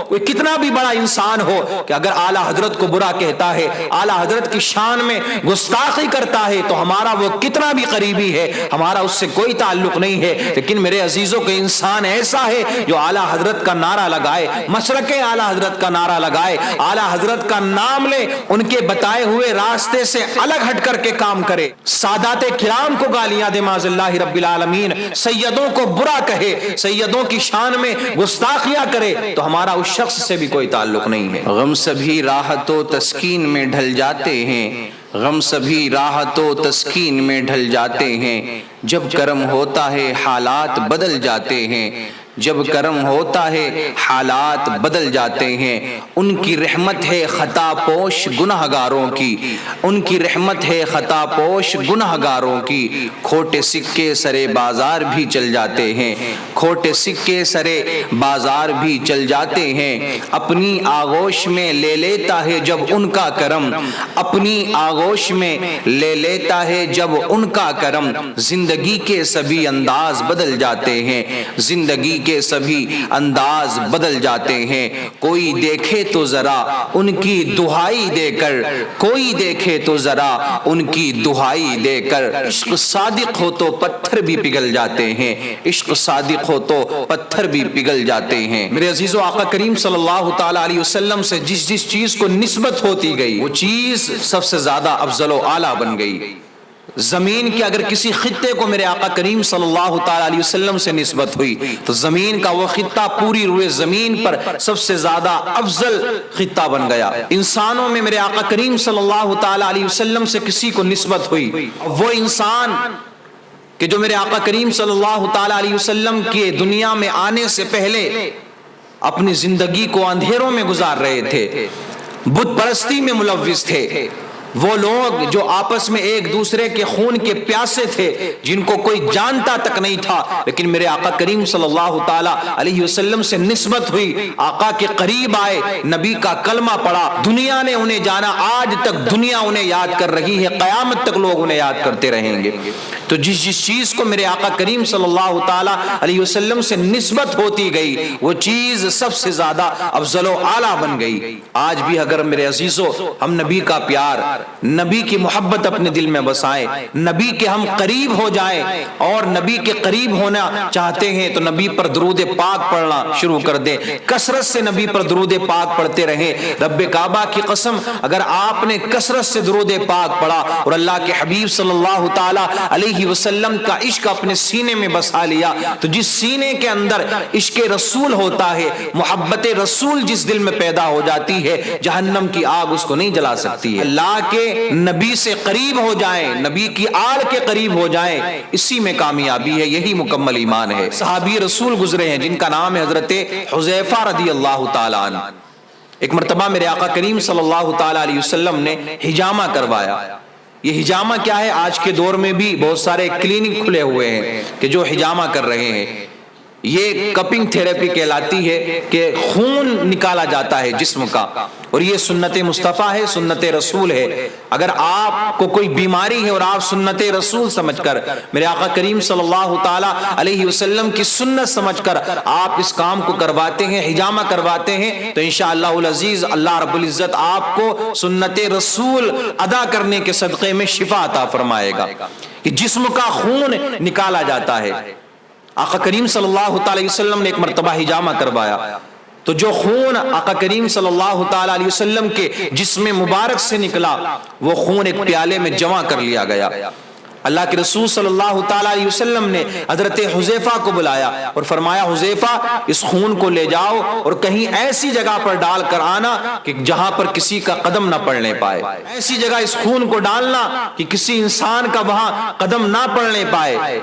کوئی کتنا بھی بڑا انسان ہو کہ اگر اعلیٰ حضرت کو برا کہتا ہے، اعلیٰ حضرت کی شان میں گستاخی کرتا ہے تو ہمارا وہ کتنا بھی قریبی ہے، ہمارا اس سے کوئی تعلق نہیں ہے۔ لیکن میرے عزیزوں کے انسان ایسا ہے جو اعلیٰ حضرت کا نعرہ لگائے، مشرق اعلیٰ حضرت کا نعرہ لگائے، اعلیٰ حضرت کا نام لے، ان کے بتائے ہوئے راستے سے الگ ہٹ کر کے کام کرے، سادات کرام کو گالیاں دے معاذ اللہ رب العالمین، سیدوں کو برا کہے، سیدوں کی شان میں گستاخیاں کرے، تو ہمارا اس شخص سے بھی کوئی تعلق نہیں ہے۔ غم سبھی راحت و تسکین میں ڈھل جاتے ہیں، غم سبھی راحت و تسکین میں ڈھل جاتے ہیں، جب کرم ہوتا ہے حالات بدل جاتے ہیں، جب کرم ہوتا ہے حالات بدل جاتے ہیں۔ ان کی رحمت ہے خطا پوش گناہ گاروں کی، ان کی رحمت ہے خطا پوش گناہ گاروں کی، کھوٹے سکے سرے بازار بھی چل جاتے ہیں، کھوٹے سکے سرے بازار بھی چل جاتے ہیں، اپنی آغوش میں لے لیتا ہے جب ان کا کرم، اپنی آغوش میں لے لیتا ہے جب ان کا کرم، زندگی کے سبھی انداز بدل جاتے ہیں، زندگی کے سبھی انداز بدل جاتے ہیں، کوئی دیکھے تو ذرا ان کی دہائی دے کر، کوئی دیکھے تو ذرا ان کی دہائی دے کر، عشق صادق ہو تو پتھر بھی پگھل جاتے ہیں، عشق صادق ہو تو پتھر بھی پگھل جاتے ہیں۔ میرے عزیزو، آقا کریم صلی اللہ تعالی علیہ وسلم سے جس جس چیز کو نسبت ہوتی گئی وہ چیز سب سے زیادہ افضل و اعلیٰ بن گئی۔ زمین کے اگر کسی خطے کو میرے آقا کریم صلی اللہ تعالی علیہ وسلم سے نسبت ہوئی تو زمین کا وہ خطہ پوری روئے زمین پر سب سے زیادہ افضل خطہ بن گیا۔ انسانوں میں میرے آقا کریم صلی اللہ تعالی علیہ وسلم سے کسی کو نسبت ہوئی، وہ انسان کہ جو میرے آقا کریم صلی اللہ تعالی علیہ وسلم کے دنیا میں آنے سے پہلے اپنی زندگی کو اندھیروں میں گزار رہے تھے، بت پرستی میں ملوث تھے، وہ لوگ جو آپس میں ایک دوسرے کے خون کے پیاسے تھے، جن کو کوئی جانتا تک نہیں تھا، لیکن میرے آقا کریم صلی اللہ تعالی علیہ وسلم سے نسبت ہوئی، آقا کے قریب آئے، نبی کا کلمہ پڑھا، دنیا نے انہیں جانا، آج تک دنیا انہیں یاد کر رہی ہے، قیامت تک لوگ انہیں یاد کرتے رہیں گے۔ تو جس جس چیز کو میرے آقا کریم صلی اللہ تعالی علیہ وسلم سے نسبت ہوتی گئی وہ چیز سب سے زیادہ افضل و اعلیٰ بن گئی۔ آج بھی اگر میرے عزیزو ہم نبی کا پیار، نبی کی محبت اپنے دل میں بسائیں، نبی کے ہم قریب ہو جائیں اور نبی کے قریب ہونا چاہتے ہیں تو نبی پر درود پاک پڑھنا شروع کر دیں، کثرت سے نبی پر درود پاک پڑھتے رہیں۔ رب کعبہ کی قسم، اگر آپ نے کثرت سے درود پاک پڑھا اور اللہ کے حبیب صلی اللہ تعالی علیہ وسلم کا عشق اپنے سینے میں بسا لیا تو جس سینے کے اندر عشق رسول ہوتا ہے، محبت رسول جس دل میں پیدا ہو جاتی ہے، جہنم کی آگ اس کو نہیں جلا سکتی ہے۔ اللہ کے نبی سے قریب ہو جائیں، نبی کی آل کے قریب ہو جائیں، اسی میں کامیابی ہے، یہی مکمل ایمان ہے۔ صحابی رسول گزرے ہیں جن کا نام ہے حضرت حذیفہ رضی اللہ تعالیٰ عنہ۔ ایک مرتبہ میرے آقا کریم صلی اللہ تعالیٰ علیہ وسلم نے حجامہ کروایا۔ یہ حجامہ کیا ہے؟ آج کے دور میں بھی بہت سارے کلینک کھلے ہوئے ہیں کہ جو حجامہ کر رہے ہیں۔ یہ کپنگ تھیراپی کہلاتی ہے کہ خون نکالا جاتا ہے جسم کا، اور یہ سنت مصطفیٰ ہے، سنت رسول ہے۔ اگر آپ کو کوئی بیماری ہے اور آپ سنت رسول سمجھ کر، میرے آقا کریم صلی اللہ تعالی علیہ وسلم کی سنت سمجھ کر آپ اس کام کو کرواتے ہیں، حجامہ کرواتے ہیں، تو انشاءاللہ العزیز اللہ رب العزت آپ کو سنت رسول ادا کرنے کے صدقے میں شفا عطا فرمائے گا کہ جسم کا خون نکالا جاتا ہے۔ آقا کریم صلی اللہ تعالی وسلم نے ایک مرتبہ حجامہ کروایا تو جو خون آقا کریم صلی اللہ تعالی علیہ وسلم کے جسم مبارک سے نکلا وہ خون ایک پیالے میں جمع کر لیا گیا۔ اللہ کے رسول صلی اللہ تعالی علیہ وسلم نے حضرت حذیفہ کو بلایا اور فرمایا، حذیفہ اس خون کو لے جاؤ اور کہیں ایسی جگہ پر ڈال کر آنا کہ جہاں پر کسی کا قدم نہ پڑنے پائے، ایسی جگہ اس خون کو ڈالنا کہ کسی انسان کا وہاں قدم نہ پڑنے پائے،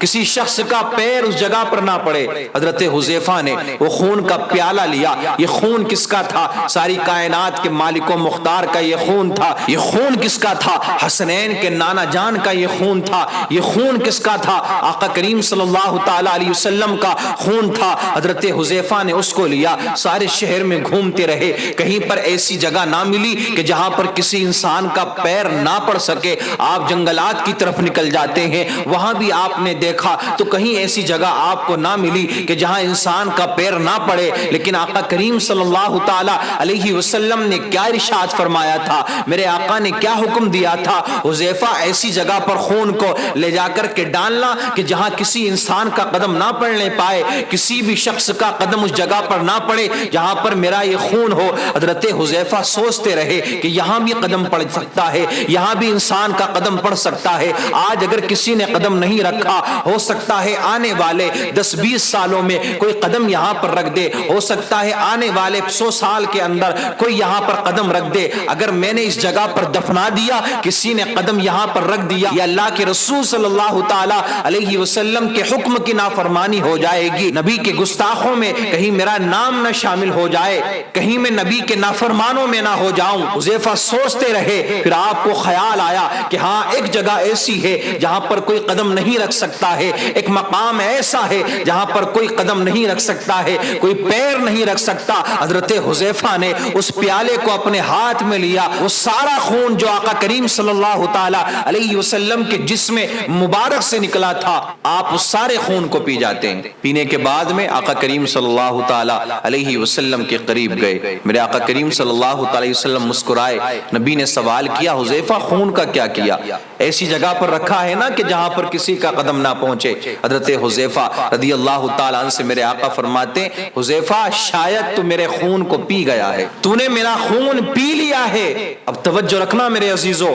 کسی شخص کا پیر اس جگہ پر نہ پڑے۔ حضرت حذیفہ نے وہ خون کا پیالہ لیا۔ یہ خون کس کا تھا؟ ساری کائنات کے مالک و مختار کا یہ خون تھا۔ یہ خون کس کا تھا؟ حسنین کے نانا جان کا یہ خون تھا۔ یہ خون کس کا تھا؟ آقا کریم صلی اللہ تعالی علیہ وسلم کا خون تھا۔ حضرت حذیفہ نے اس کو لیا، سارے شہر میں گھومتے رہے، کہیں پر ایسی جگہ نہ ملی کہ جہاں پر کسی انسان کا پیر نہ پڑ سکے۔ آپ جنگلات کی طرف نکل جاتے ہیں، وہاں بھی آپ نے دیکھا تو کہیں ایسی جگہ آپ کو نہ ملی کہ جہاں انسان کا پیر نہ پڑے، لیکن آقا کریم صلی اللہ تعالی علیہ وسلم نے کیا ارشاد فرمایا تھا، میرے آقا نے کیا حکم دیا تھا، حذیفہ ایسی جگہ پر خون کو لے جا کر کے ڈالنا کہ جہاں کسی انسان کا قدم نہ پڑنے پائے، کسی بھی شخص کا قدم اس جگہ پر نہ پڑے جہاں پر میرا یہ خون ہو۔ حضرت حذیفہ سوچتے رہے کہ یہاں بھی قدم پڑ سکتا ہے، یہاں بھی انسان کا قدم پڑ سکتا ہے۔ آج اگر کسی نے قدم نہیں رکھا، ہو سکتا ہے آنے والے 10-20 سالوں میں کوئی قدم یہاں پر رکھ دے، ہو سکتا ہے آنے والے 100 سال کے اندر کوئی یہاں پر قدم رکھ دے۔ اگر میں نے اس جگہ پر دفنا دیا، کسی نے قدم یہاں پر رکھ دیا، یہ اللہ کے رسول صلی اللہ تعالی علیہ وسلم کے حکم کی نافرمانی ہو جائے گی۔ نبی کے گستاخوں میں کہیں میرا نام نہ شامل ہو جائے، کہیں میں نبی کے نافرمانوں میں نہ ہو جاؤں۔ حذیفہ سوچتے رہے، پھر آپ کو خیال آیا کہ ہاں ایک جگہ ایسی ہے جہاں پر کوئی قدم نہیں رکھ سکتا ہے، ایک مقام ایسا ہے جہاں پر کوئی قدم نہیں رکھ سکتا ہے، کوئی پیر نہیں رکھ سکتا۔ حضرت حذیفہ نے اس پیالے کو اپنے ہاتھ میں لیا، وہ سارا خون جو آقا کریم صلی اللہ تعالی علیہ وسلم کے جسم مبارک سے نکلا تھا، آپ اس سارے خون کو پی جاتے ہیں۔ پینے کے بعد میں آقا کریم صلی اللہ تعالی علیہ وسلم کے قریب گئے، میرے آقا کریم صلی اللہ تعالی وسلم مسکرائے۔ نبی نے سوال کیا، حذیفہ خون کا کیا کیا؟ ایسی جگہ پر رکھا ہے نا کہ جہاں پر کسی کا قدم نہ پہنچے۔ حضرت حذیفہ رضی اللہ تعالیٰ عنہ سے میرے آقا فرماتے، حذیفہ شاید تو میرے خون کو پی گیا ہے، تو نے میرا خون پی لیا ہے۔ اب توجہ رکھنا میرے عزیزو،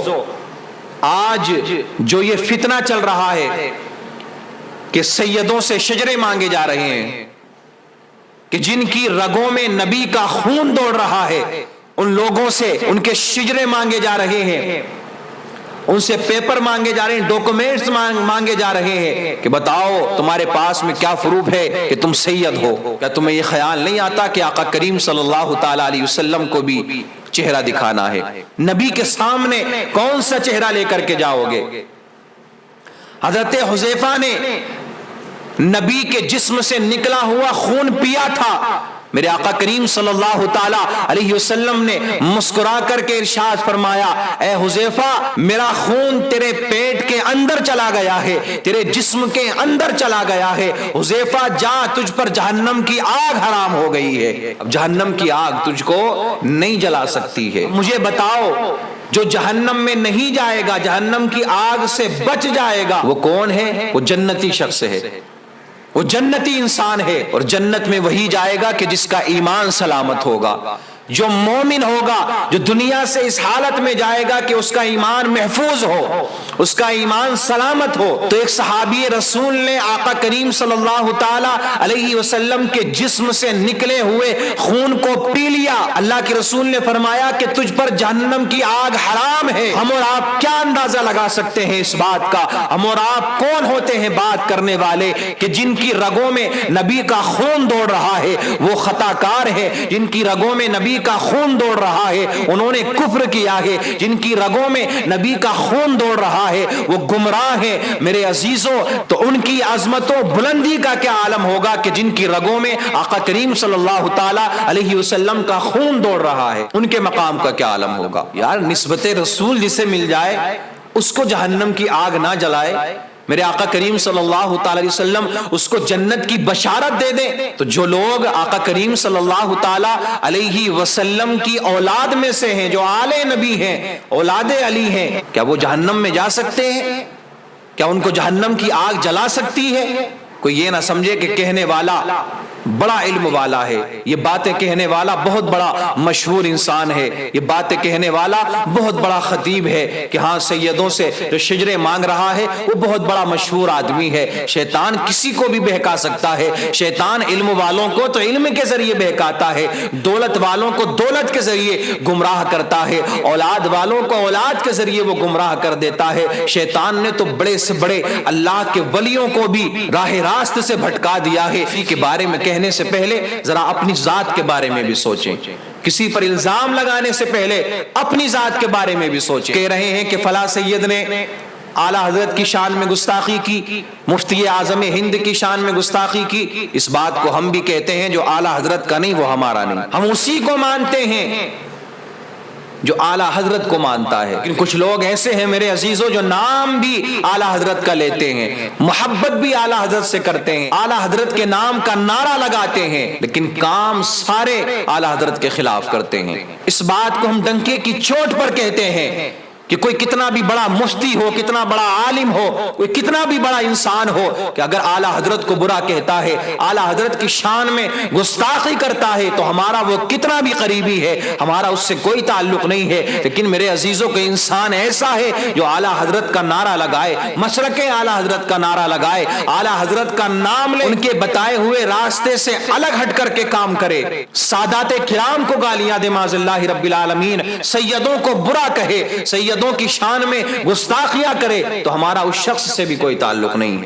آج جو یہ فتنہ چل رہا ہے کہ سیدوں سے شجرے مانگے جا رہے ہیں، کہ جن کی رگوں میں نبی کا خون دوڑ رہا ہے، ان لوگوں سے ان کے شجرے مانگے جا رہے ہیں، ان سے پیپر مانگے جا رہے ہیں، ڈاکومنٹس مانگے جا رہے ہیں کہ بتاؤ تمہارے پاس میں کیا پروف ہے کہ تم سید ہو۔ کیا تمہیں یہ خیال نہیں آتا کہ آقا کریم صلی اللہ تعالی علیہ وسلم کو بھی چہرہ دکھانا ہے؟ نبی کے سامنے کون سا چہرہ لے کر کے جاؤ گے؟ حضرت حذیفہ نے نبی کے جسم سے نکلا ہوا خون پیا تھا۔ میرے آقا کریم صلی اللہ تعالی علیہ وسلم نے مسکرا کر کے ارشاد فرمایا، اے حذیفہ میرا خون تیرے پیٹ کے اندر چلا گیا ہے، تیرے جسم کے اندر چلا گیا ہے، حذیفہ جا تجھ پر جہنم کی آگ حرام ہو گئی ہے، اب جہنم کی آگ تجھ کو نہیں جلا سکتی ہے۔ مجھے بتاؤ جو جہنم میں نہیں جائے گا، جہنم کی آگ سے بچ جائے گا، وہ کون ہے؟ وہ جنتی شخص ہے، وہ جنتی انسان ہے، اور جنت میں وہی جائے گا کہ جس کا ایمان سلامت ہوگا، جو مومن ہوگا، جو دنیا سے اس حالت میں جائے گا کہ اس کا ایمان محفوظ ہو، اس کا ایمان سلامت ہو۔ تو ایک صحابی رسول نے آقا کریم صلی اللہ تعالی علیہ وسلم کے جسم سے نکلے ہوئے خون کو پی لیا۔ اللہ کے رسول نے فرمایا کہ تجھ پر جہنم کی آگ حرام ہے۔ ہم اور آپ کیا اندازہ لگا سکتے ہیں اس بات کا؟ ہم اور آپ کون ہوتے ہیں بات کرنے والے کہ جن کی رگوں میں نبی کا خون دوڑ رہا ہے وہ خطا کار ہے، جن کی رگوں میں نبی کا خون دوڑ رہا ہے انہوں نے کفر کیا ہے، جن کی رگوں میں نبی کا خون دوڑ رہا ہے وہ گمراہ ہے۔ میرے عزیزوں، تو ان کی عظمت و بلندی کا کیا عالم ہوگا کہ جن کی رگوں میں آقا کریم صلی اللہ تعالی علیہ وسلم کا خون دوڑ رہا ہے، ان کے مقام کا کیا عالم ہوگا؟ یار نسبت رسول جسے مل جائے اس کو جہنم کی آگ نہ جلائے، میرے آقا کریم صلی اللہ تعالی علیہ وسلم اس کو جنت کی بشارت دے دیں، تو جو لوگ آقا کریم صلی اللہ تعالی علیہ وسلم کی اولاد میں سے ہیں، جو آل نبی ہیں، اولاد علی ہیں، کیا وہ جہنم میں جا سکتے ہیں؟ کیا ان کو جہنم کی آگ جلا سکتی ہے؟ کوئی یہ نہ سمجھے کہ کہنے والا بڑا علم والا ہے، یہ باتیں کہنے والا بہت بڑا مشہور انسان ہے، یہ باتیں کہنے والا بہت بڑا خطیب ہے کہ ہاں سیدوں سے جو شجرے مانگ رہا ہے وہ بہت بڑا مشہور آدمی ہے۔ شیطان کسی کو بھی بہکا سکتا ہے، شیطان علم والوں کو تو علم کے ذریعے بہکاتا ہے، دولت والوں کو دولت کے ذریعے گمراہ کرتا ہے، اولاد والوں کو اولاد کے ذریعے وہ گمراہ کر دیتا ہے۔ شیطان نے تو بڑے سے بڑے اللہ کے ولیوں کو بھی راہ راست سے بھٹکا دیا ہے۔ اسی کے بارے میں کہنے سے پہلے ذرا اپنی ذات کے بارے میں بھی سوچیں، کسی پر الزام لگانے سے پہلے اپنی ذات کے بارے میں بھی سوچیں۔ کہہ رہے ہیں کہ فلاں سید نے اعلیٰ حضرت کی شان میں گستاخی کی، مفتی اعظم ہند کی شان میں گستاخی کی، اس بات کو ہم بھی کہتے ہیں جو اعلیٰ حضرت کا نہیں وہ ہمارا نہیں، ہم اسی کو مانتے ہیں۔ جو اعلیٰ حضرت کو مانتا ہے. لیکن کچھ لوگ ایسے ہیں میرے عزیزوں جو نام بھی اعلیٰ حضرت کا لیتے ہیں, محبت بھی اعلیٰ حضرت سے کرتے ہیں, اعلیٰ حضرت کے نام کا نعرہ لگاتے ہیں, لیکن کام سارے اعلیٰ حضرت کے خلاف کرتے ہیں. اس بات کو ہم ڈنکے کی چوٹ پر کہتے ہیں کہ کوئی کتنا بھی بڑا مفتی ہو, کتنا بڑا عالم ہو, کوئی کتنا بھی بڑا انسان ہو, کہ اگر اعلیٰ حضرت کو برا کہتا ہے, اعلیٰ حضرت کی شان میں گستاخی کرتا ہے, تو ہمارا وہ کتنا بھی قریبی ہے, ہمارا اس سے کوئی تعلق نہیں ہے. لیکن میرے عزیزوں کو انسان ایسا ہے جو اعلیٰ حضرت کا نعرہ لگائے, مسلک اعلیٰ حضرت کا نعرہ لگائے, اعلیٰ حضرت کا نام لے, ان کے بتائے ہوئے راستے سے الگ ہٹ کر کے کام کرے, سادات کرام کو گالیاں دے معاذ اللہ رب العالمین, سیدوں کو برا کہے, سیدوں کی شان میں گستاخیاں کرے, تو ہمارا اس شخص سے بھی کوئی تعلق نہیں ہے.